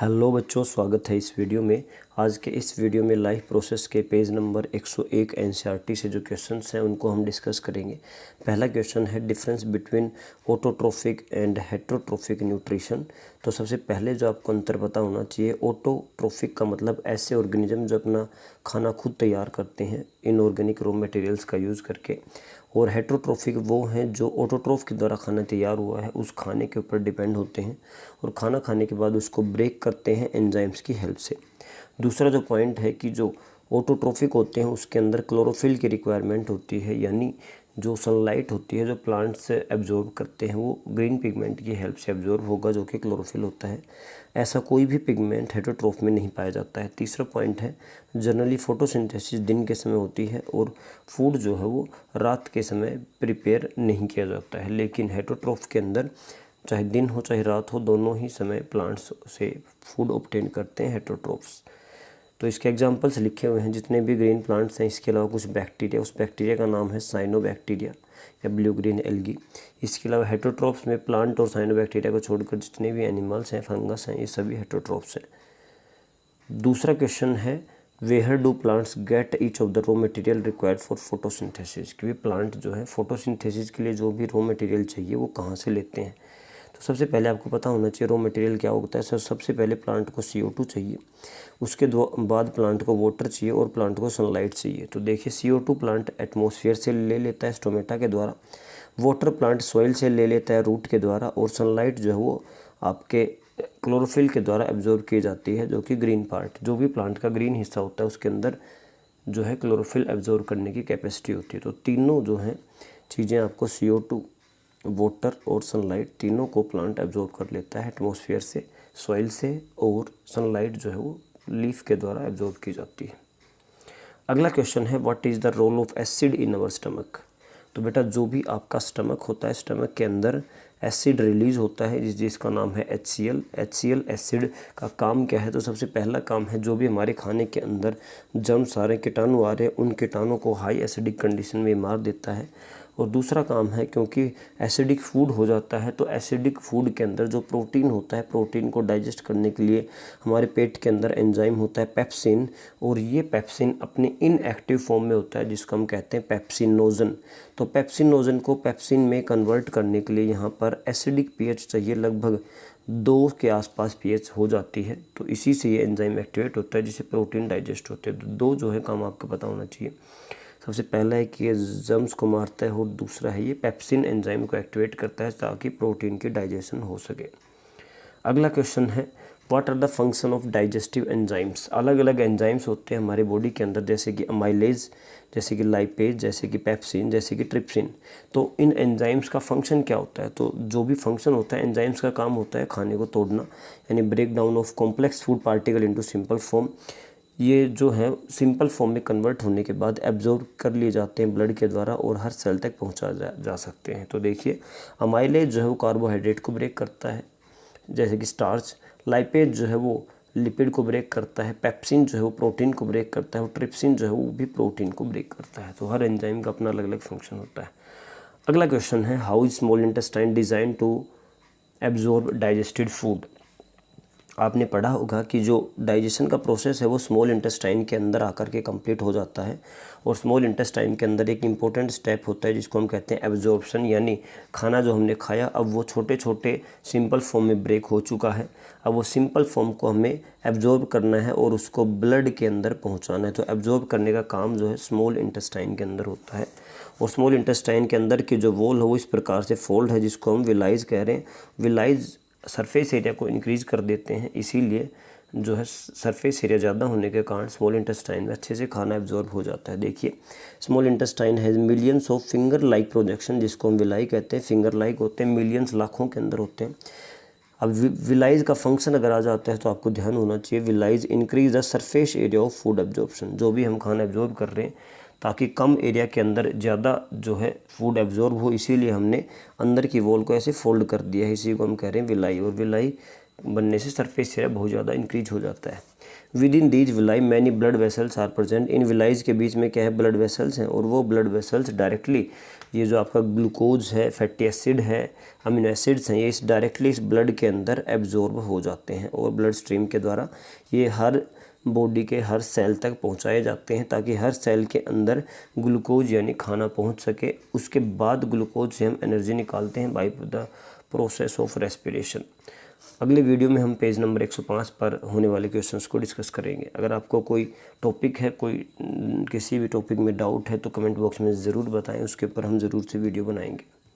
Hello बच्चों, स्वागत है इस वीडियो में। आज के इस वीडियो में लाइफ प्रोसेस के पेज नंबर 101 एनसीईआरटी से जो क्वेश्चंस हैं उनको हम डिस्कस करेंगे। पहला क्वेश्चन है difference between autotrophic and heterotrophic nutrition. तो सबसे पहले जो आपको अंतर पता होना चाहिए, ऑटोट्रोफिक का मतलब ऐसे ऑर्गेनिज्म जो अपना खाना खुद तैयार करते हैं इनऑर्गेनिक रॉ मटेरियल्स का यूज़ करके, और हेटरोट्रोफिक वो हैं जो ऑटोट्रोफ के द्वारा खाना तैयार हुआ है उस खाने के ऊपर डिपेंड होते हैं और खाना खाने के बाद उसको ब्रेक करते हैं एंजाइम्स की हेल्प से। दूसरा जो पॉइंट है कि जो ऑटोट्रोफिक होते हैं उसके अंदर क्लोरोफिल की रिक्वायरमेंट होती है, यानी जो सनलाइट होती है जो प्लांट से एब्जॉर्ब करते हैं वो ग्रीन पिगमेंट की हेल्प से एब्जॉर्ब होगा जो कि क्लोरोफिल होता है। ऐसा कोई भी पिगमेंट हेटरोट्रोफ में नहीं पाया जाता है। तीसरा पॉइंट है जनरली फोटोसिंथेसिस दिन के समय होती है और फूड जो है वो रात के समय प्रिपेयर नहीं किया जाता है, लेकिन हेटरोट्रोफ के अंदर चाहे दिन हो चाहे रात हो दोनों ही समय प्लांट्स से फूड ऑब्टेन करते हैं हेटरोट्रोफ्स। तो इसके एग्जांपल्स लिखे हुए हैं जितने भी ग्रीन प्लांट्स हैं। इसके अलावा कुछ बैक्टीरिया, उस बैक्टीरिया का नाम है साइनोबैक्टीरिया या ब्लू ग्रीन एल्गी। इसके अलावा हेटरोट्रोफ्स में प्लांट और साइनोबैक्टीरिया को छोड़कर जितने भी एनिमल्स हैं, फंगस हैं, ये सभी हेटरोट्रोफ्स हैं। दूसरा क्वेश्चन है where do plants get each of the raw material required for photosynthesis, कि प्लांट जो है फोटोसिंथेसिस के लिए जो भी रॉ मटेरियल चाहिए वो कहाँ से लेते हैं। तो सबसे पहले आपको पता होना चाहिए रॉ मटेरियल क्या होता है। सबसे पहले प्लांट को CO2 चाहिए, उसके बाद प्लांट को वाटर चाहिए और प्लांट को सनलाइट चाहिए। तो देखिए CO2 प्लांट एटमॉस्फेयर से ले लेता है स्टोमेटा के द्वारा, वाटर प्लांट सॉइल से ले लेता है रूट के द्वारा, और सनलाइट जो है वो आपके क्लोरोफिल के द्वारा एब्जॉर्ब की जाती है, जो कि ग्रीन पार्ट, जो भी प्लांट का ग्रीन हिस्सा होता है उसके अंदर जो है क्लोरोफिल एब्जॉर्ब करने की कैपेसिटी होती है। तो तीनों जो हैं चीज़ें आपको CO2, वाटर और सनलाइट तीनों को प्लांट एब्जॉर्ब कर लेता है एटमॉस्फेयर से, सॉइल से, और सनलाइट जो है वो लीफ के द्वारा एब्जॉर्ब की जाती है। अगला क्वेश्चन है what is the role of acid in our stomach. तो बेटा जो भी आपका स्टमक होता है, स्टमक के अंदर एसिड रिलीज होता है जिसका नाम है HCl। एसिड का काम क्या है? तो सबसे पहला काम है जो भी हमारे खाने के अंदर जर्म्स आ रहे हैं, कीटाणु आ रहे हैं, उन कीटाणु को हाई एसिडिक कंडीशन में मार देता है। और दूसरा काम है क्योंकि एसिडिक फूड हो जाता है तो एसिडिक फूड के अंदर जो प्रोटीन होता है, प्रोटीन को डाइजेस्ट करने के लिए हमारे पेट के अंदर एंजाइम होता है पेप्सिन, और ये पेप्सिन अपने इनएक्टिव फॉर्म में होता है जिसको हम कहते हैं पेप्सिनोजन। तो पेप्सिनोजन को पेप्सिन में कन्वर्ट करने के लिए यहाँ पर एसिडिक pH चाहिए, लगभग 2 के आसपास pH हो जाती है। तो इसी से ये एंजाइम एक्टिवेट होता है जिससे प्रोटीन डाइजेस्ट होते हैं। तो दो जो है काम आपको पता होना चाहिए। सबसे पहला है कि ये जर्म्स को मारता है और दूसरा है ये पेप्सिन एंजाइम को एक्टिवेट करता है ताकि प्रोटीन की डाइजेशन हो सके। अगला क्वेश्चन है what are the function of digestive enzymes. अलग अलग एंजाइम्स होते हैं हमारे बॉडी के अंदर, जैसे कि अमाइलेज, जैसे कि लाइपेज, जैसे कि पेप्सिन, जैसे कि ट्रिप्सिन। तो इन एंजाइम्स का फंक्शन क्या होता है? तो जो भी फंक्शन होता है एंजाइम्स का काम होता है खाने को तोड़ना, यानी break down of complex food particle into simple form. ये जो है सिंपल फॉर्म में कन्वर्ट होने के बाद एब्जॉर्ब कर लिए जाते हैं ब्लड के द्वारा और हर सेल तक पहुंचा जा सकते हैं। तो देखिए अमाइलेज जो है वो कार्बोहाइड्रेट को ब्रेक करता है जैसे कि स्टार्च, लाइपेज जो है वो लिपिड को ब्रेक करता है, पेप्सिन जो है वो प्रोटीन को ब्रेक करता है और ट्रिप्सिन जो है वो भी प्रोटीन को ब्रेक करता है। तो हर एंजाइम का अपना अलग अलग फंक्शन होता है। अगला क्वेश्चन है how is small intestine design to absorb digested food. आपने पढ़ा होगा कि जो डाइजेशन का प्रोसेस है वो स्मॉल इंटेस्टाइन के अंदर आकर के कंप्लीट हो जाता है, और स्मॉल इंटेस्टाइन के अंदर एक इम्पोर्टेंट स्टेप होता है जिसको हम कहते हैं एब्जॉर्प्शन, यानी खाना जो हमने खाया अब वो छोटे छोटे सिंपल फॉर्म में ब्रेक हो चुका है। अब वो सिंपल फॉर्म को हमें एब्जॉर्ब करना है और उसको ब्लड के अंदर पहुँचाना है। तो एब्जॉर्ब करने का काम जो है स्मॉल इंटेस्टाइन के अंदर होता है, और स्मॉल इंटेस्टाइन के अंदर की जो वॉल है वो इस प्रकार से फोल्ड है जिसको हम विलाइज कह रहे हैं। विलाइज सरफेस एरिया को इंक्रीज़ कर देते हैं, इसीलिए जो है सरफेस एरिया ज़्यादा होने के कारण स्मॉल इंटेस्टाइन में अच्छे से खाना एब्जॉर्ब हो जाता है। देखिए small intestine has millions of finger like projection, जिसको हम विलाई कहते हैं। फिंगर लाइक होते हैं, मिलियंस लाखों के अंदर होते हैं। अब विलाइज का फंक्शन अगर आ जाता है तो आपको ध्यान होना चाहिए, विलाइज increase the surface area of food absorption. जो भी हम खाना एब्जॉर्ब कर रहे हैं ताकि कम एरिया के अंदर ज़्यादा जो है फूड एब्जॉर्ब हो, इसीलिए हमने अंदर की वॉल को ऐसे फोल्ड कर दिया है। इसी को हम कह रहे हैं विलाई, और विलाई बनने से सरफेस एरिया बहुत ज़्यादा इंक्रीज हो जाता है। Within these villi many blood vessels are present. इन विलाइज के बीच में क्या है, ब्लड वेसल्स हैं, और वो ब्लड वेसल्स डायरेक्टली ये जो आपका ग्लूकोज है, फैटी एसिड है, अमीनो एसिड्स हैं, ये इस डायरेक्टली इस ब्लड के अंदर एब्जॉर्ब हो जाते हैं और ब्लड स्ट्रीम के द्वारा ये हर बॉडी के हर सेल तक पहुंचाए जाते हैं, ताकि हर सेल के अंदर ग्लूकोज यानी खाना पहुंच सके। उसके बाद ग्लूकोज से हम एनर्जी निकालते हैं by the process of respiration. अगले वीडियो में हम पेज नंबर 105 पर होने वाले क्वेश्चंस को डिस्कस करेंगे। अगर आपको कोई टॉपिक है, कोई किसी भी टॉपिक में डाउट है तो कमेंट बॉक्स में ज़रूर बताएं, उसके ऊपर हम ज़रूर से वीडियो बनाएंगे।